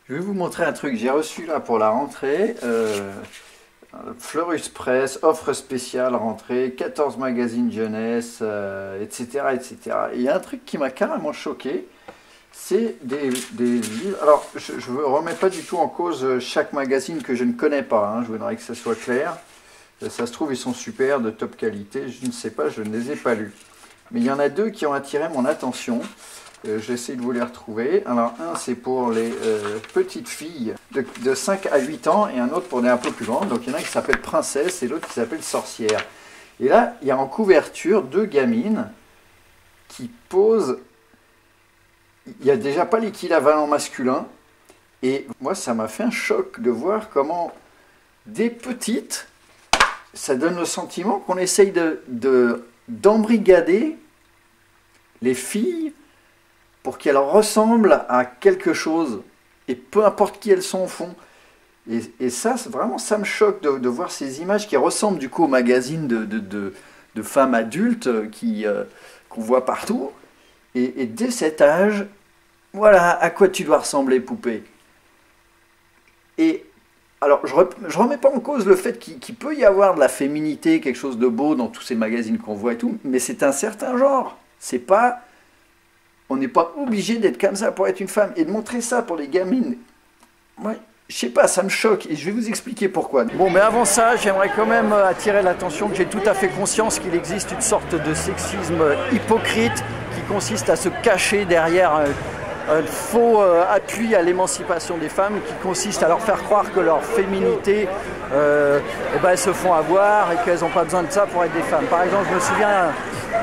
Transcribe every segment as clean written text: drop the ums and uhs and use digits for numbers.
Je vais vous montrer un truc. J'ai reçu là pour la rentrée, Fleurus Press, offre spéciale rentrée, 14 magazines jeunesse, etc., etc. Et il y a un truc qui m'a carrément choqué, c'est des livres. Alors, je ne remets pas du tout en cause chaque magazine que je ne connais pas, hein, je voudrais que ça soit clair. Ça se trouve, ils sont super, de top qualité, je ne sais pas, je ne les ai pas lus. Mais il y en a deux qui ont attiré mon attention. J'essaie de vous les retrouver. Alors, un, c'est pour les petites filles de 5 à 8 ans et un autre pour des un peu plus grandes. Donc, il y en a un qui s'appelle Princesse et l'autre qui s'appelle Sorcière. Et là, il y a en couverture deux gamines qui posent. Il n'y a déjà pas l'équivalent masculin. Et moi, ça m'a fait un choc de voir comment des petites, ça donne le sentiment qu'on essaye d'embrigader les filles pour qu'elles ressemblent à quelque chose, et peu importe qui elles sont au fond. Et ça, vraiment, ça me choque de voir ces images qui ressemblent du coup aux magazines de femmes adultes qu'on voit partout. Et dès cet âge, voilà à quoi tu dois ressembler, poupée. Et alors, je ne remets pas en cause le fait qu'il peut y avoir de la féminité, quelque chose de beau dans tous ces magazines qu'on voit et tout, mais c'est un certain genre. C'est pas... On n'est pas obligé d'être comme ça pour être une femme. Et de montrer ça pour les gamines, moi, je sais pas, ça me choque. Et je vais vous expliquer pourquoi. Bon, mais avant ça, j'aimerais quand même attirer l'attention que j'ai tout à fait conscience qu'il existe une sorte de sexisme hypocrite qui consiste à se cacher derrière un faux appui à l'émancipation des femmes, qui consiste à leur faire croire que leur féminité, elles se font avoir et qu'elles n'ont pas besoin de ça pour être des femmes. Par exemple, je me souviens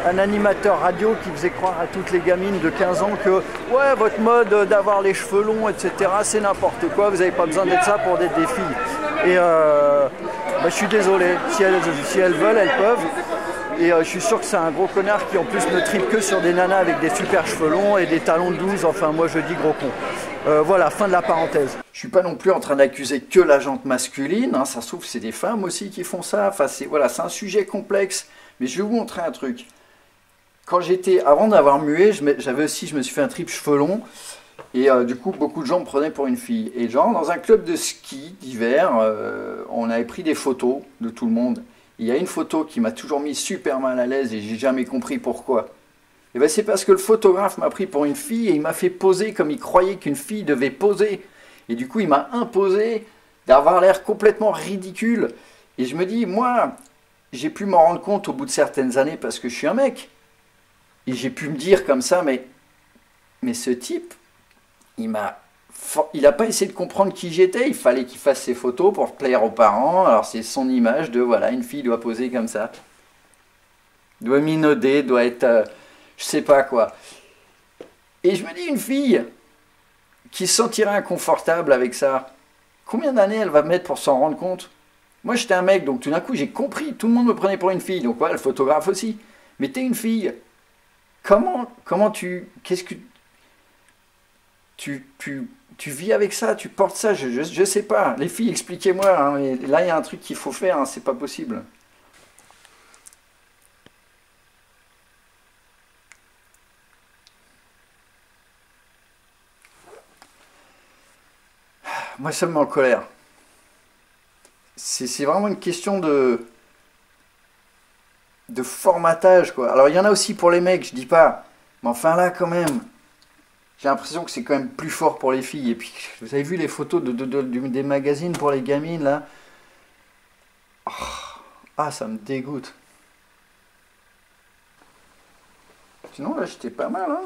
un animateur radio qui faisait croire à toutes les gamines de 15 ans que ouais, votre mode d'avoir les cheveux longs, etc., c'est n'importe quoi, vous n'avez pas besoin d'être ça pour être des filles. Et je suis désolé, si elles veulent, elles peuvent. Et je suis sûr que c'est un gros connard qui en plus ne tripe que sur des nanas avec des super cheveux longs et des talons de 12, enfin moi je dis gros con. Voilà, fin de la parenthèse. Je suis pas non plus en train d'accuser que la gente masculine, hein, ça se trouve c'est des femmes aussi qui font ça, enfin c'est voilà, c'est un sujet complexe, mais je vais vous montrer un truc. Quand j'étais, avant d'avoir mué, je me suis fait un trip cheveux longs, et du coup beaucoup de gens me prenaient pour une fille. Et genre dans un club de ski d'hiver, on avait pris des photos de tout le monde. Il y a une photo qui m'a toujours mis super mal à l'aise et j'ai jamais compris pourquoi. Et ben c'est parce que le photographe m'a pris pour une fille et il m'a fait poser comme il croyait qu'une fille devait poser. Et du coup il m'a imposé d'avoir l'air complètement ridicule. Et je me dis, moi, j'ai pu m'en rendre compte au bout de certaines années parce que je suis un mec. Et j'ai pu me dire comme ça, mais ce type, il n'a pas essayé de comprendre qui j'étais. Il fallait qu'il fasse ses photos pour plaire aux parents. Alors c'est son image de, voilà, une fille doit poser comme ça. Doit minauder, doit être... je sais pas quoi. Et je me dis, une fille qui se sentirait inconfortable avec ça, combien d'années elle va mettre pour s'en rendre compte? Moi j'étais un mec, donc tout d'un coup j'ai compris. Tout le monde me prenait pour une fille. Donc voilà, le photographe aussi. Mais t'es une fille. Qu'est-ce que tu vis avec ça, tu portes ça, je sais pas. Les filles, expliquez-moi, hein, mais là il y a un truc qu'il faut faire, hein, c'est pas possible. Moi ça me met en colère. C'est vraiment une question de formatage, quoi. Alors il y en a aussi pour les mecs, je dis pas, mais enfin là quand même. J'ai l'impression que c'est quand même plus fort pour les filles. Et puis, vous avez vu les photos des magazines pour les gamines, là? Oh, ah, ça me dégoûte. Sinon, là, j'étais pas mal, hein.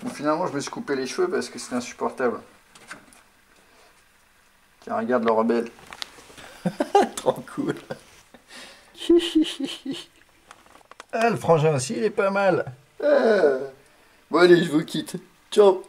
Bon, finalement, je me suis coupé les cheveux parce que c'était insupportable. Tiens, regarde le rebelle. Trop cool. Ah, le frangin aussi, il est pas mal. Bon, allez, je vous quitte. Ciao.